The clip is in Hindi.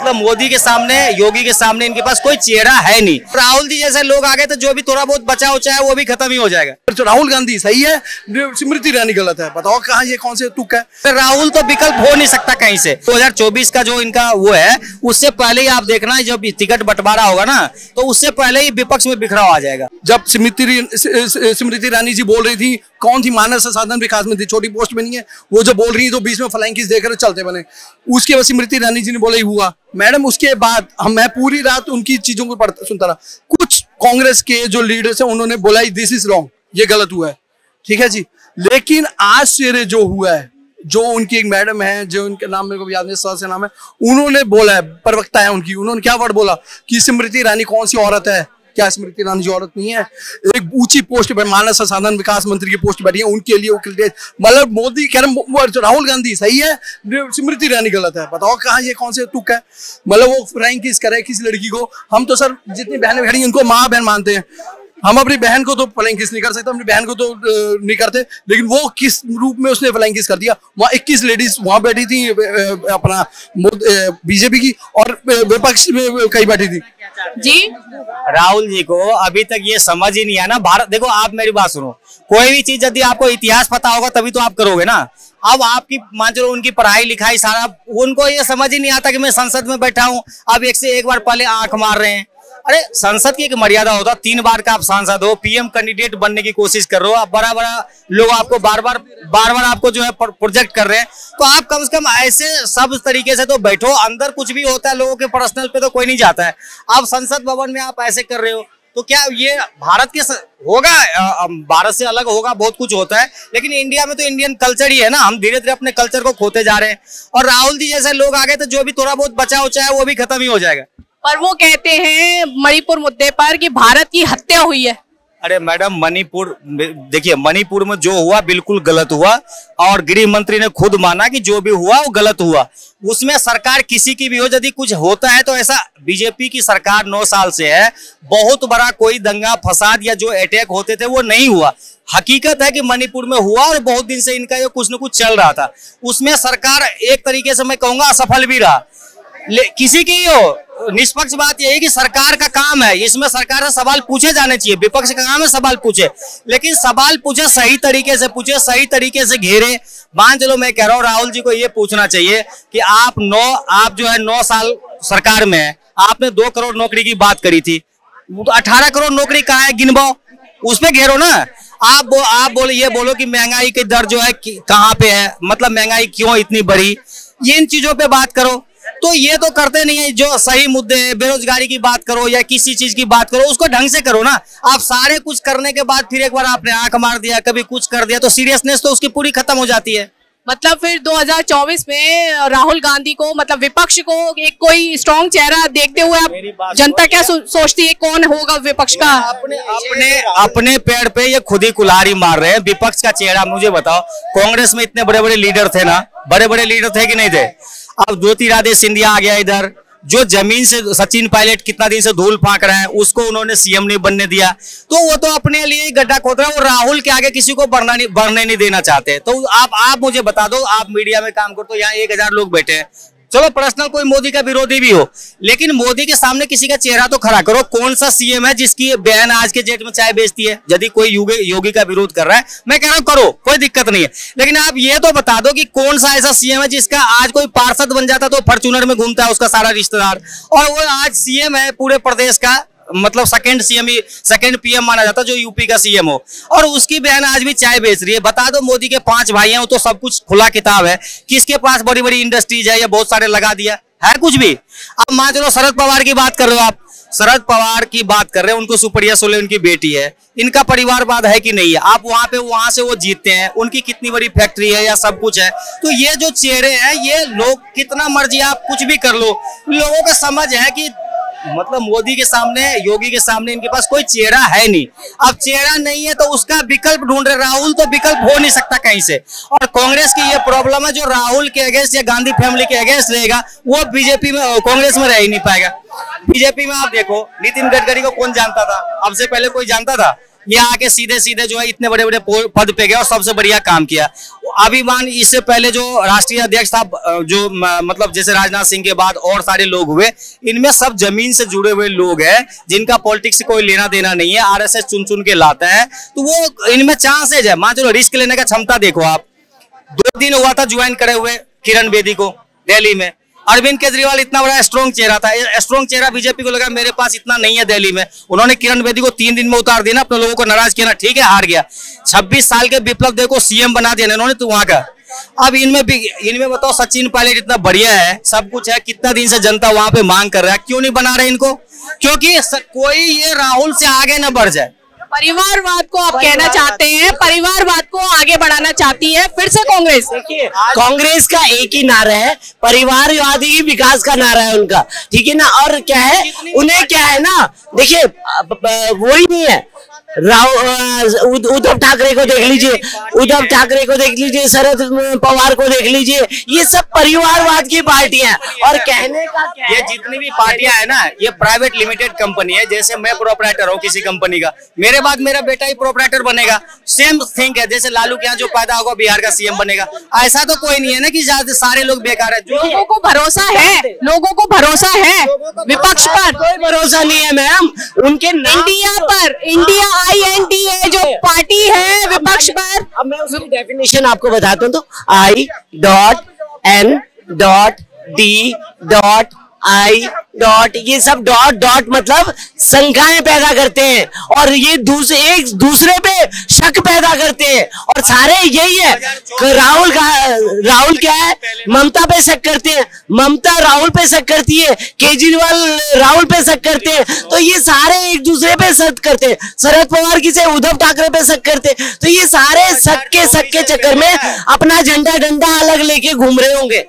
मतलब मोदी के सामने, योगी के सामने इनके पास कोई चेहरा है नहीं। राहुल जी जैसे लोग आ गए तो जो भी थोड़ा बहुत बचा उचा है वो भी खत्म ही हो जाएगा। तो राहुल गांधी सही है, स्मृति ईरानी गलत है। बताओ कहाँ ये कौन से तुक है? राहुल तो विकल्प हो नहीं सकता कहीं से। 2024 का जो इनका वो है उससे पहले ही आप देखना जब टिकट बंटवारा होगा ना तो उससे पहले ही विपक्ष में बिखराव आ जाएगा। जब स्मृति ईरानी जी बोल रही थी, कौन थी, मानव संसाधन विकास मंत्री, छोटी पोस्ट में नहीं है वो, जो बोल रही है तो बीच में फ्लाइंग देकर चलते बने। उसके बाद स्मृति ईरानी जी ने बोला ही हुआ मैडम। उसके बाद मैं पूरी रात उनकी चीजों को सुनता रहा। कुछ कांग्रेस के जो लीडर्स हैं उन्होंने बोला दिस इज रॉन्ग, ये गलत हुआ है, ठीक है जी। लेकिन आज से जो हुआ है, जो उनकी एक मैडम है, जो उनके नाम मेरे को याद नहीं, सर से नाम है, उन्होंने बोला है, प्रवक्ता है उनकी, उन्होंने क्या वर्ड बोला कि स्मृति ईरानी कौन सी औरत है? क्या स्मृति ईरानी औरत नहीं है? एक ऊंची पोस्ट पर, मानव संसाधन विकास मंत्री की पोस्ट बैठी है, उनके लिए मतलब मोदी कह रहे राहुल गांधी सही है, स्मृति ईरानी गलत है। बताओ कहाँ ये कौन से तुक है? मतलब वो फ्राइंग किस करे किसी लड़की को? हम तो सर जितनी बहनें खड़ी उनको माँ बहन मानते हैं। हम अपनी बहन को तो फ्लाइंग किस नहीं कर सकते, अपनी बहन को तो नहीं करते, लेकिन वो किस रूप में उसने फ्लाइंग किस कर दिया। वहाँ 21 लेडीज वहां बैठी थी अपना बीजेपी की, और विपक्ष में कई बैठी थी जी। राहुल जी को अभी तक ये समझ ही नहीं आया ना। भारत देखो, आप मेरी बात सुनो, कोई भी चीज यदि आपको इतिहास पता होगा तभी तो आप करोगे ना। अब आपकी मान चलो उनकी पढ़ाई लिखाई सारा, उनको ये समझ ही नहीं आता कि मैं संसद में बैठा हूँ। अब एक से एक बार पहले आंख मार रहे हैं। अरे संसद की एक मर्यादा होता, 3 बार का आप सांसद हो, पीएम कैंडिडेट बनने की कोशिश कर रहे हो, आप बड़ा लोग आपको बार बार आपको जो है प्रोजेक्ट कर रहे हैं, तो आप कम से कम ऐसे सब तरीके से तो बैठो। अंदर कुछ भी होता है लोगों के पर्सनल पे तो कोई नहीं जाता है। आप संसद भवन में आप ऐसे कर रहे हो तो क्या ये भारत के होगा? भारत से अलग होगा, बहुत कुछ होता है, लेकिन इंडिया में तो इंडियन कल्चर ही है ना। हम धीरे धीरे अपने कल्चर को खोते जा रहे हैं, और राहुल जी जैसे लोग आ गए तो जो भी थोड़ा बहुत बचा उचा है वो भी खत्म ही हो जाएगा। पर वो कहते हैं मणिपुर मुद्दे पर कि भारत की हत्या हुई है। अरे मैडम, मणिपुर देखिए, मणिपुर में जो हुआ बिल्कुल गलत हुआ, और गृह मंत्री ने खुद माना कि जो भी हुआ वो गलत हुआ। उसमें सरकार किसी की भी हो, यदि कुछ होता है तो ऐसा बीजेपी की सरकार 9 साल से है, बहुत बड़ा कोई दंगा फसाद या जो अटैक होते थे वो नहीं हुआ। हकीकत है कि मणिपुर में हुआ, और बहुत दिन से इनका जो कुछ न कुछ चल रहा था, उसमें सरकार एक तरीके से मैं कहूंगा असफल भी रहा। किसी की हो, निष्पक्ष बात यही कि सरकार का काम है, इसमें सरकार से सवाल पूछे जाने चाहिए। विपक्ष का काम है सवाल पूछे, लेकिन सवाल पूछे सही तरीके से पूछे, सही तरीके से घेरे। मान चलो मैं कह रहा हूँ राहुल जी को ये पूछना चाहिए कि आप जो है 9 साल सरकार में है, आपने 2 करोड़ नौकरी की बात करी थी, 18 करोड़ नौकरी कहाँ है गिनवाओ, उसमें घेरो ना। आप ये बोलो कि महंगाई की दर जो है कहाँ पे है, मतलब महंगाई क्यों इतनी बढ़ी, ये इन चीजों पे बात करो। तो ये तो करते नहीं है। जो सही मुद्दे, बेरोजगारी की बात करो या किसी चीज की बात करो, उसको ढंग से करो ना। आप सारे कुछ करने के बाद फिर एक बार आपने आंख मार दिया, कभी कुछ कर दिया, तो सीरियसनेस तो उसकी पूरी खत्म हो जाती है। मतलब फिर 2024 में राहुल गांधी को, मतलब विपक्ष को एक कोई स्ट्रॉन्ग चेहरा देखते हुए आप जनता क्या सोचती है, कौन होगा विपक्ष का? अपने पेड़ पे ये खुद ही कुल्हाड़ी मार रहे हैं। विपक्ष का चेहरा मुझे बताओ, कांग्रेस में इतने बड़े बड़े लीडर थे ना, बड़े बड़े लीडर थे कि नहीं थे? अब ज्योतिरादित्य सिंधिया आ गया इधर, जो जमीन से सचिन पायलट कितना दिन से धूल फांक रहा है, उसको उन्होंने सीएम नहीं बनने दिया, तो वो तो अपने लिए गड्ढा खोद रहा है। वो राहुल के आगे किसी को बढ़ने नहीं देना चाहते। तो आप मुझे बता दो, आप मीडिया में काम करते हो, यहाँ 1000 लोग बैठे हैं, चलो पर्सनल कोई मोदी का विरोधी भी हो, लेकिन मोदी के सामने किसी का चेहरा तो खड़ा करो। कौन सा सीएम है जिसकी बहन आज के डेट में चाय बेचती है? यदि कोई योगी का विरोध कर रहा है, मैं कह रहा हूं करो, कोई दिक्कत नहीं है, लेकिन आप ये तो बता दो कि कौन सा ऐसा सीएम है जिसका आज कोई पार्षद बन जाता तो फॉर्च्यूनर में घूमता है उसका सारा रिश्तेदार, और वो आज सीएम है पूरे प्रदेश का, मतलब सेकंड पीएम माना जाता जो यूपी का सीएम हो, और उसकी बहन आज भी चाय बेच रही है। बता दो, मोदी के 5 भाई हैं, वो तो सब कुछ खुला किताब है, किसके पास बड़ी बड़ी इंडस्ट्रीज है या बहुत सारे लगा दिया है कुछ भी। अब मान चलो शरद पवार की बात कर रहे हो, आप शरद पवार की बात कर रहे हैं, उनको सुप्रिया सुले उनकी बेटी है, इनका परिवारवाद है कि नहीं है? आप वहां से वो जीतते हैं, उनकी कितनी बड़ी फैक्ट्री है या सब कुछ है। तो ये जो चेहरे हैं, ये लोग कितना मर्जी आप कुछ भी कर लो, लोगों का समझ है कि मतलब मोदी के सामने, योगी के सामने इनके पास कोई चेहरा है नहीं। अब चेहरा नहीं है तो उसका विकल्प ढूंढ रहे। राहुल तो विकल्प हो नहीं सकता कहीं से, और कांग्रेस की ये प्रॉब्लम है, जो राहुल के अगेंस्ट या गांधी फैमिली के अगेंस्ट रहेगा वो बीजेपी में, कांग्रेस में रह ही नहीं पाएगा। बीजेपी में आप देखो, नितिन गडकरी को कौन जानता था? अब से पहले कोई जानता था? ये आके सीधे सीधे जो है इतने बड़े बड़े पद पे गए और सबसे बढ़िया काम किया। अभिमान इससे पहले जो राष्ट्रीय अध्यक्ष था, जो मतलब जैसे राजनाथ सिंह के बाद और सारे लोग हुए, इनमें सब जमीन से जुड़े हुए लोग हैं जिनका पॉलिटिक्स से कोई लेना देना नहीं है। आरएसएस चुन चुन के लाता है, तो वो इनमें चांसेज है। मान चलो रिस्क लेने का क्षमता देखो आप। 2 दिन हुआ था ज्वाइन करे हुए किरण बेदी को दिल्ली में। अरविंद केजरीवाल इतना बड़ा स्ट्रॉन्ग चेहरा था, स्ट्रॉन्ग चेहरा बीजेपी को लगा मेरे पास इतना नहीं है दिल्ली में। उन्होंने किरण बेदी को 3 दिन में उतार दिया ना, अपने लोगों को नाराज किया ना, ठीक है हार गया। 26 साल के विप्लव देव को सीएम बना दिया इन्होंने, तो वहां का। अब इनमें बताओ सचिन पायलट इतना बढ़िया है, सब कुछ है, कितना दिन से जनता वहां पे मांग कर रहा है, क्यों नहीं बना रहे इनको? क्योंकि कोई ये राहुल से आगे न बढ़ जाए। परिवारवाद को आप कहना चाहते हैं, परिवारवाद को आगे बढ़ाना चाहती है फिर से कांग्रेस। देखिए कांग्रेस का एक ही नारा है, परिवारवादी ही विकास का नारा है उनका, ठीक है ना। और क्या है उन्हें, क्या है ना, देखिए वही नहीं है। उद्धव ठाकरे को देख लीजिए, उद्धव ठाकरे को देख लीजिए, शरद पवार को देख लीजिए, ये सब परिवारवाद की पार्टियां हैं। और कहने का क्या है, ये जितनी भी पार्टियां है ना, ये प्राइवेट लिमिटेड कंपनी है। जैसे मैं प्रोपराइटर हूँ किसी कंपनी का, मेरे बाद मेरा बेटा ही प्रोपराइटर बनेगा। सेम थिंग है, जैसे लालू के यहाँ जो पैदा होगा बिहार का सीएम बनेगा। ऐसा तो कोई नहीं है ना कि सारे लोग बेकार है। लोगों को भरोसा है, लोगों को भरोसा है विपक्ष पर। कोई भरोसा नहीं है मैम उनके इंडिया पर, इंडिया INDA जो पार्टी है विपक्ष पर। अब मैं उसकी डेफिनेशन आपको बताता हूँ, तो I.N.D.I. ये सब डॉट मतलब शंकाएं पैदा करते हैं और ये एक दूसरे पे शक पैदा करते हैं। और सारे यही है, राहुल क्या है, ममता पे शक करते हैं, ममता राहुल पे शक करती है, केजरीवाल राहुल पे शक करते हैं। तो ये सारे एक दूसरे पे शक करते हैं। शरद पवार किसे उद्धव ठाकरे पे शक करते हैं। तो ये सारे शक के चक्कर में अपना झंडा डंडा अलग लेके घूम रहे होंगे।